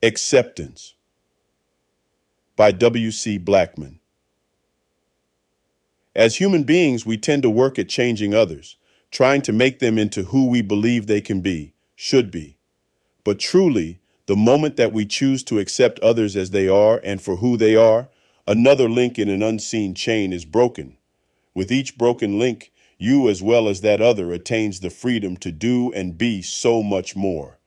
Acceptance by W C Blackmon. As human beings, we tend to work at changing others, trying to make them into who we believe they can be, should be. But truly, the moment that we choose to accept others as they are and for who they are, another link in an unseen chain is broken. With each broken link, you as well as that other attains the freedom to do and be so much more.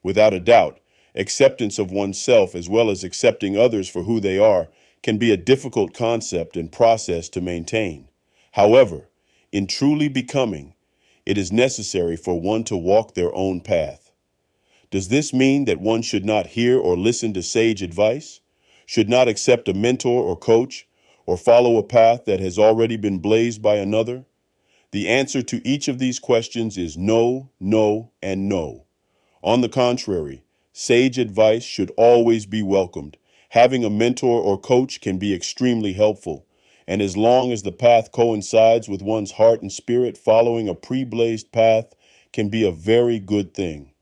Without a doubt, acceptance of oneself as well as accepting others for who they are can be a difficult concept and process to maintain. However, in truly becoming, it is necessary for one to walk their own path. Does this mean that one should not hear or listen to sage advice, should not accept a mentor or coach, or follow a path that has already been blazed by another? The answer to each of these questions is no, no, and no. On the contrary, sage advice should always be welcomed. Having a mentor or coach can be extremely helpful, and as long as the path coincides with one's heart and spirit, following a pre-blazed path can be a very good thing.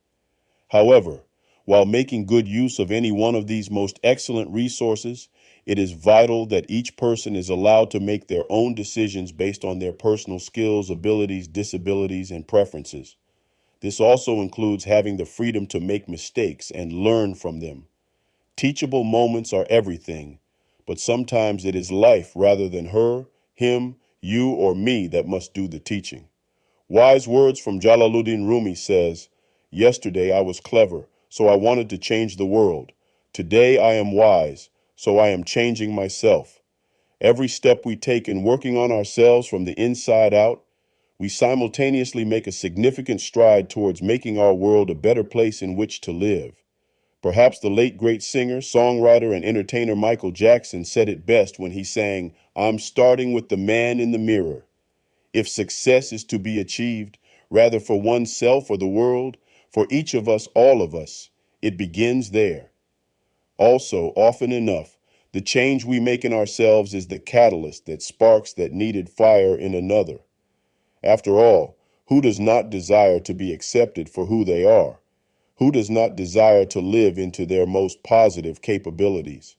However, while making good use of any one of these most excellent resources, it is vital that each person is allowed to make their own decisions based on their personal skills, abilities, disabilities, and preferences. This also includes having the freedom to make mistakes and learn from them. Teachable moments are everything, but sometimes it is life rather than her, him, you, or me that must do the teaching. Wise words from Jalaluddin Rumi says, "Yesterday I was clever, so I wanted to change the world. Today I am wise, so I am changing myself." Every step we take in working on ourselves from the inside out, we simultaneously make a significant stride towards making our world a better place in which to live. Perhaps the late great singer, songwriter, and entertainer Michael Jackson said it best when he sang, "I'm starting with the man in the mirror." If success is to be achieved, rather for oneself or the world, for each of us, all of us, it begins there. Also, often enough, the change we make in ourselves is the catalyst that sparks that needed fire in another. After all, who does not desire to be accepted for who they are? Who does not desire to live into their most positive capabilities?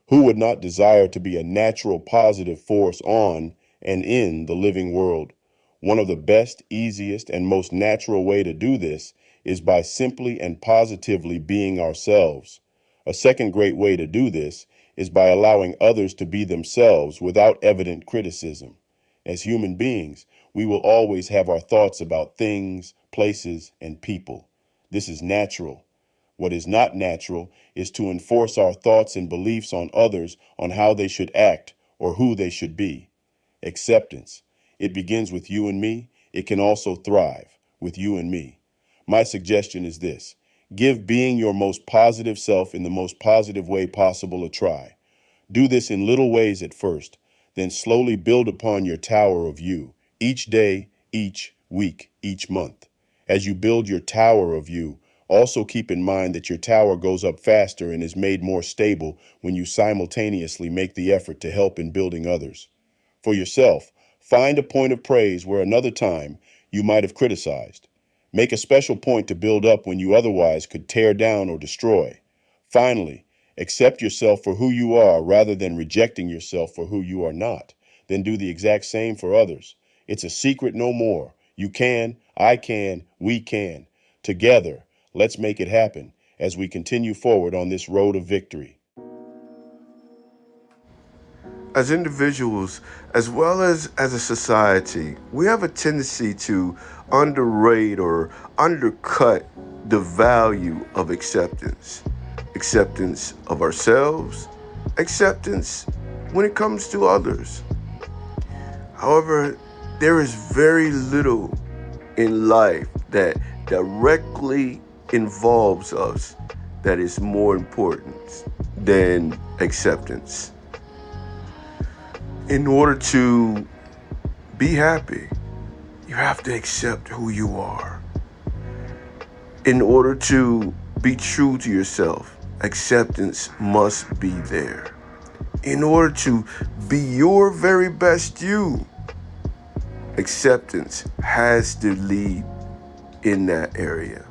Who would not desire to be a natural positive force on and in the living world? One of the best, easiest, and most natural way to do this is by simply and positively being ourselves. A second great way to do this is by allowing others to be themselves without evident criticism. As human beings, we will always have our thoughts about things, places, and people. This is natural. What is not natural is to enforce our thoughts and beliefs on others on how they should act or who they should be. Acceptance. It begins with you and me. It can also thrive with you and me. My suggestion is this: give being your most positive self in the most positive way possible a try. Do this in little ways at first, then slowly build upon your tower of you, each day, each week, each month. As you build your tower of you, also keep in mind that your tower goes up faster and is made more stable when you simultaneously make the effort to help in building others. For yourself, find a point of praise where another time you might have criticized. Make a special point to build up when you otherwise could tear down or destroy. Finally, accept yourself for who you are rather than rejecting yourself for who you are not. Then do the exact same for others. It's a secret no more. You can, I can, we can. Together, let's make it happen as we continue forward on this road of victory. As individuals, as well as a society, we have a tendency to underrate or undercut the value of acceptance. Acceptance of ourselves, acceptance when it comes to others. However, there is very little in life that directly involves us that is more important than acceptance. In order to be happy, you have to accept who you are. In order to be true to yourself, acceptance must be there. In order to be your very best you, acceptance has to lead in that area.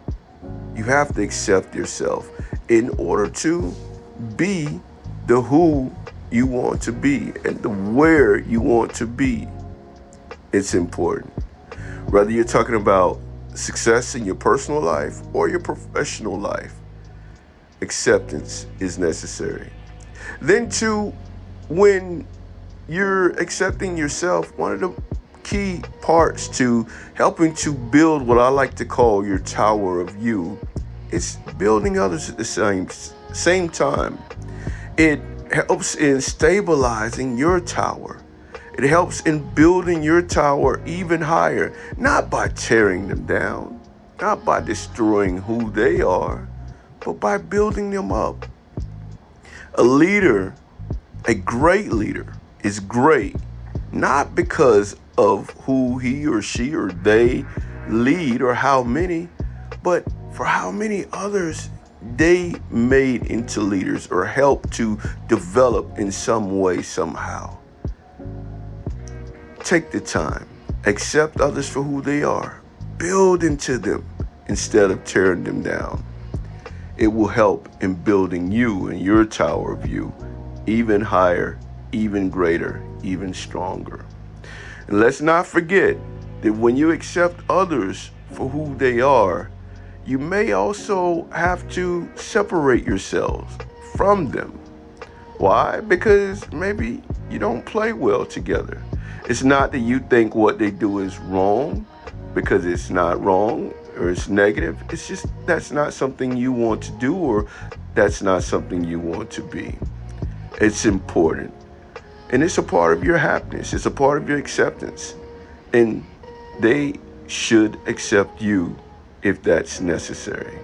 You have to accept yourself in order to be the who you want to be and the where you want to be. It's important. Whether you're talking about success in your personal life or your professional life, acceptance is necessary. Then too, when you're accepting yourself, one of the key parts to helping to build what I like to call your tower of you is building others at the same time. It helps in stabilizing your tower. It helps in building your tower even higher, not by tearing them down, not by destroying who they are, but by building them up. A leader, a great leader, is great not because of who he or she or they lead or how many, but for how many others they made into leaders or helped to develop in some way, somehow. Take the time, accept others for who they are, build into them instead of tearing them down. It will help in building you and your tower of you even higher, even greater, even stronger. And let's not forget that when you accept others for who they are, you may also have to separate yourselves from them. Why? Because maybe you don't play well together. It's not that you think what they do is wrong, because it's not wrong or it's negative. It's just that's not something you want to do, or that's not something you want to be. It's important. And it's a part of your happiness. It's a part of your acceptance. And they should accept you if that's necessary.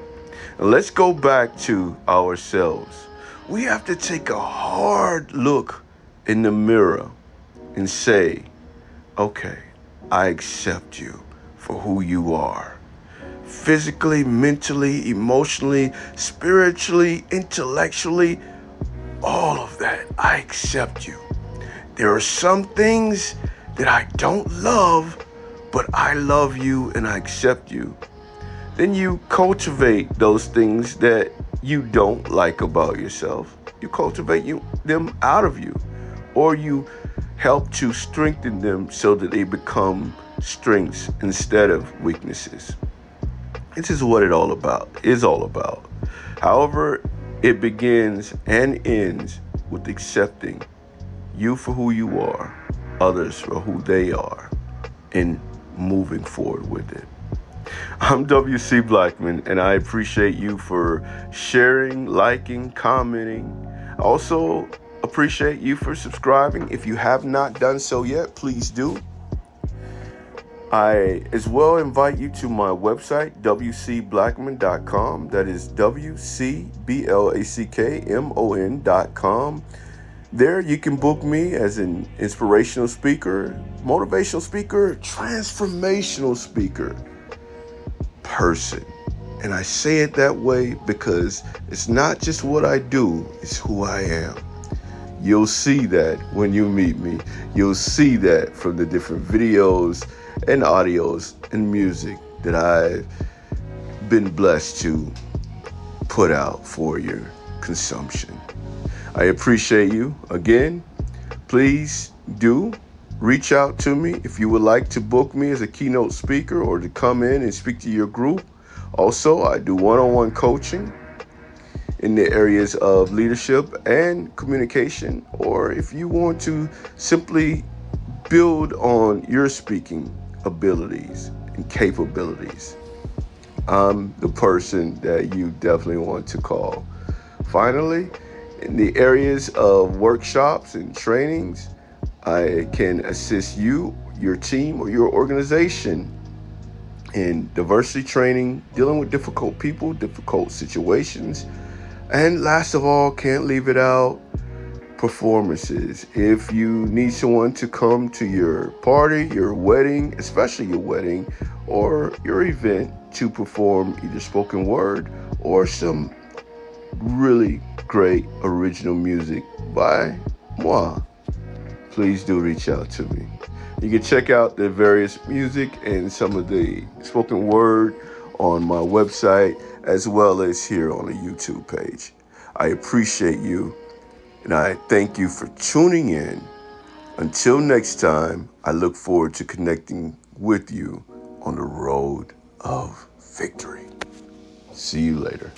And let's go back to ourselves. We have to take a hard look in the mirror and say, okay, I accept you for who you are. Physically, mentally, emotionally, spiritually, intellectually, all of that, I accept you. There are some things that I don't love, but I love you and I accept you. Then you cultivate those things that you don't like about yourself. You cultivate them out of you, or you help to strengthen them so that they become strengths instead of weaknesses. This is what it's all about. However, it begins and ends with accepting you for who you are, others for who they are, and moving forward with it. I'm W C Blackmon, and I appreciate you for sharing, liking, commenting. I also appreciate you for subscribing. If you have not done so yet, please do. I as well invite you to my website, wcblackmon.com. That is WCBLACKMON.com. There you can book me as an inspirational speaker, motivational speaker, transformational speaker, person. And I say it that way because it's not just what I do, it's who I am. You'll see that when you meet me. You'll see that from the different videos and audios and music that I've been blessed to put out for your consumption. I appreciate you. Again, please do reach out to me if you would like to book me as a keynote speaker or to come in and speak to your group. Also, I do one-on-one coaching in the areas of leadership and communication, or if you want to simply build on your speaking abilities and capabilities, I'm the person that you definitely want to call. Finally, in the areas of workshops and trainings, I can assist you, your team, or your organization in diversity training, dealing with difficult people, difficult situations, and last of all, can't leave it out, performances. If you need someone to come to your party, your wedding, especially your wedding, or your event to perform either spoken word or some really great original music by moi, please do reach out to me. You can check out the various music and some of the spoken word on my website as well as here on the YouTube page. I appreciate you, and I thank you for tuning in. Until next time, I look forward to connecting with you on the road of victory. See you later.